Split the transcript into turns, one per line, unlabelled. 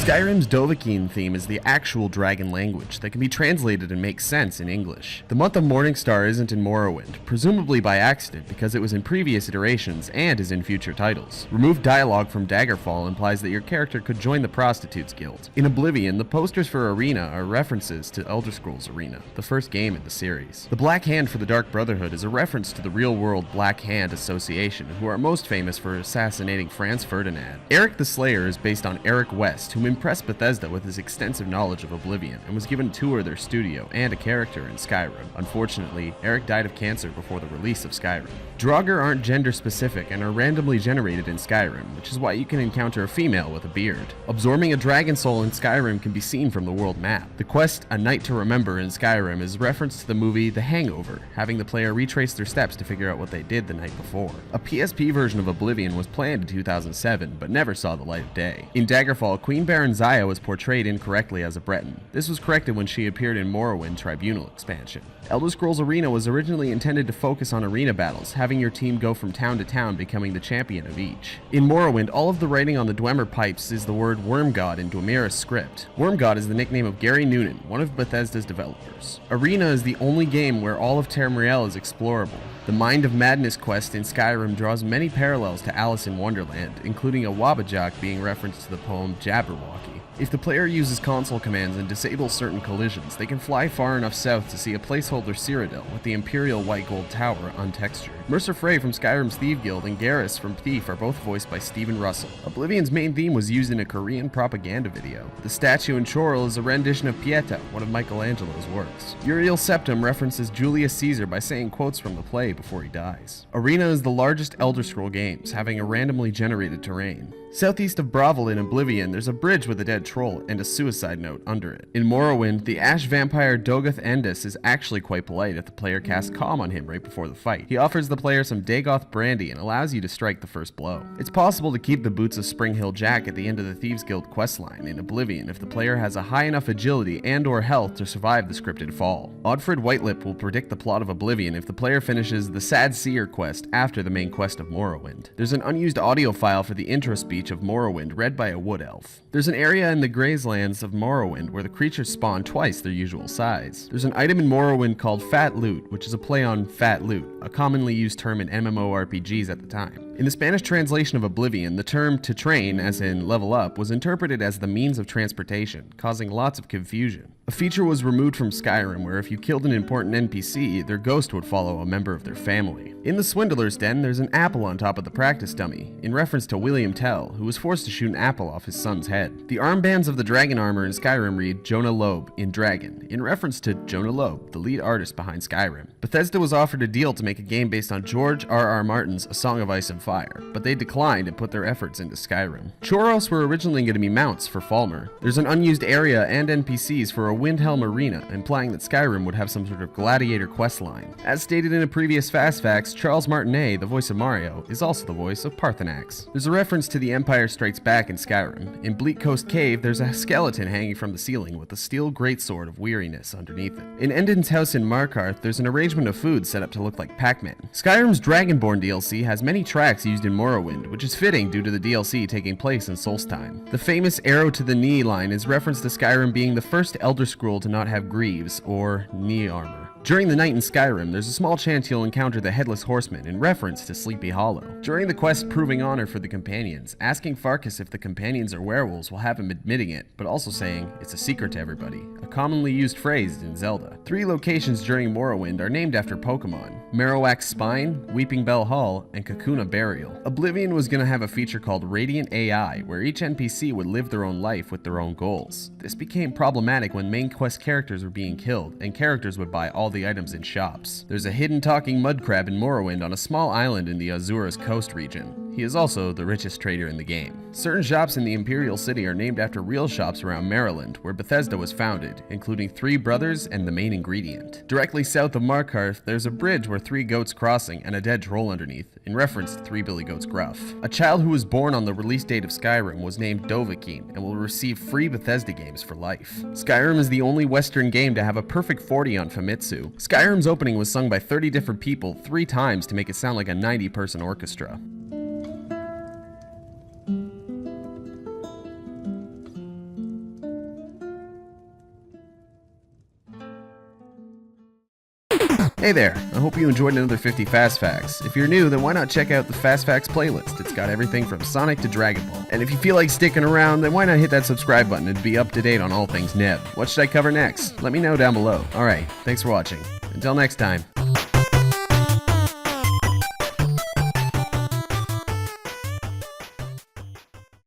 Skyrim's Dovahkiin theme is the actual dragon language that can be translated and make sense in English. The month of Morningstar isn't in Morrowind, presumably by accident because it was in previous iterations and is in future titles. Removed dialogue from Daggerfall implies that your character could join the Prostitutes Guild. In Oblivion, the posters for Arena are references to Elder Scrolls Arena, the first game in the series. The Black Hand for the Dark Brotherhood is a reference to the real-world Black Hand Association, who are most famous for assassinating Franz Ferdinand. Eric the Slayer is based on Eric West, who impressed Bethesda with his extensive knowledge of Oblivion and was given a tour of their studio and a character in Skyrim. Unfortunately, Eric died of cancer before the release of Skyrim. Draugr aren't gender specific and are randomly generated in Skyrim, which is why you can encounter a female with a beard. Absorbing a dragon soul in Skyrim can be seen from the world map. The quest A Night to Remember in Skyrim is a reference to the movie The Hangover, having the player retrace their steps to figure out what they did the night before. A PSP version of Oblivion was planned in 2007, but never saw the light of day. In Daggerfall, Queen Baron Xayah was portrayed incorrectly as a Breton. This was corrected when she appeared in Morrowind Tribunal expansion. Elder Scrolls Arena was originally intended to focus on arena battles, having your team go from town to town becoming the champion of each. In Morrowind, all of the writing on the Dwemer pipes is the word Wormgod in Dwemera's script. Wormgod is the nickname of Gary Noonan, one of Bethesda's developers. Arena is the only game where all of Tamriel is explorable. The Mind of Madness quest in Skyrim draws many parallels to Alice in Wonderland, including a Wabbajock being referenced to the poem Jabberwocky. If the player uses console commands and disables certain collisions, they can fly far enough south to see a placeholder Cyrodiil with the Imperial White Gold Tower untextured. Mercer Frey from Skyrim's Thief Guild and Garrus from Thief are both voiced by Stephen Russell. Oblivion's main theme was used in a Korean propaganda video. The statue in Chorrol is a rendition of Pieta, one of Michelangelo's works. Uriel Septim references Julius Caesar by saying quotes from the play before he dies. Arena is the largest Elder Scroll games, having a randomly generated terrain. Southeast of Bravel in Oblivion, there's a bridge with a dead troll and a suicide note under it. In Morrowind, the Ash vampire Dogoth Endis is actually quite polite if the player casts Calm on him right before the fight. He offers the player some Dagoth brandy and allows you to strike the first blow. It's possible to keep the boots of Springhill Jack at the end of the Thieves Guild questline in Oblivion if the player has a high enough agility and or health to survive the scripted fall. Oddfred Whitelip will predict the plot of Oblivion if the player finishes the Sad Seer quest after the main quest of Morrowind. There's an unused audio file for the intro speech of Morrowind read by a wood elf. There's an area in the Grazelands of Morrowind where the creatures spawn twice their usual size. There's an item in Morrowind called Fat Loot, which is a play on Fat Loot, a commonly used term in MMORPGs at the time. In the Spanish translation of Oblivion, the term to train, as in level up, was interpreted as the means of transportation, causing lots of confusion. A feature was removed from Skyrim where if you killed an important NPC, their ghost would follow a member of their family. In the Swindler's Den, there's an apple on top of the practice dummy, in reference to William Tell, who was forced to shoot an apple off his son's head. The armbands of the dragon armor in Skyrim read Jonah Loeb in Dragon, in reference to Jonah Loeb, the lead artist behind Skyrim. Bethesda was offered a deal to make a game based on George R.R. Martin's A Song of Ice and Fire, but they declined and put their efforts into Skyrim. Choros were originally going to be mounts for Falmer. There's an unused area and NPCs for a Windhelm arena, implying that Skyrim would have some sort of gladiator questline. As stated in a previous Fast Facts, Charles Martinet, the voice of Mario, is also the voice of Parthenax. There's a reference to The Empire Strikes Back in Skyrim. In Bleak Coast Cave, there's a skeleton hanging from the ceiling with a steel greatsword of weariness underneath it. In Endin's house in Markarth, there's an arrangement of food set up to look like Pac-Man. Skyrim's Dragonborn DLC has many tracks used in Morrowind, which is fitting due to the DLC taking place in Solstheim. The famous Arrow to the Knee line is reference to Skyrim being the first Elder Scroll to not have greaves, or knee armor. During the night in Skyrim, there's a small chance you'll encounter the Headless Horseman in reference to Sleepy Hollow. During the quest Proving Honor for the Companions, asking Farkas if the companions are werewolves will have him admitting it, but also saying, it's a secret to everybody, a commonly used phrase in Zelda. 3 locations during Morrowind are named after Pokemon: Marowak's Spine, Weeping Bell Hall, and Kakuna Burial. Oblivion was going to have a feature called Radiant AI, where each NPC would live their own life with their own goals. This became problematic when main quest characters were being killed, and characters would buy all the items in shops. There's a hidden talking mud crab in Morrowind on a small island in the Azura's coast region. He is also the richest trader in the game. Certain shops in the Imperial City are named after real shops around Maryland, where Bethesda was founded, including Three Brothers and The Main Ingredient. Directly south of Markarth, there's a bridge where 3 goats crossing and a dead troll underneath, in reference to Three Billy Goats Gruff. A child who was born on the release date of Skyrim was named Dovahkiin and will receive free Bethesda games for life. Skyrim is the only Western game to have a perfect 40 on Famitsu. Skyrim's opening was sung by 30 different people 3 times to make it sound like a 90-person orchestra. Hey there, I hope you enjoyed another 50 Fast Facts. If you're new, then why not check out the Fast Facts playlist? It's got everything from Sonic to Dragon Ball. And if you feel like sticking around, then why not hit that subscribe button and be up to date on all things Neb? What should I cover next? Let me know down below. Alright, thanks for watching. Until next time.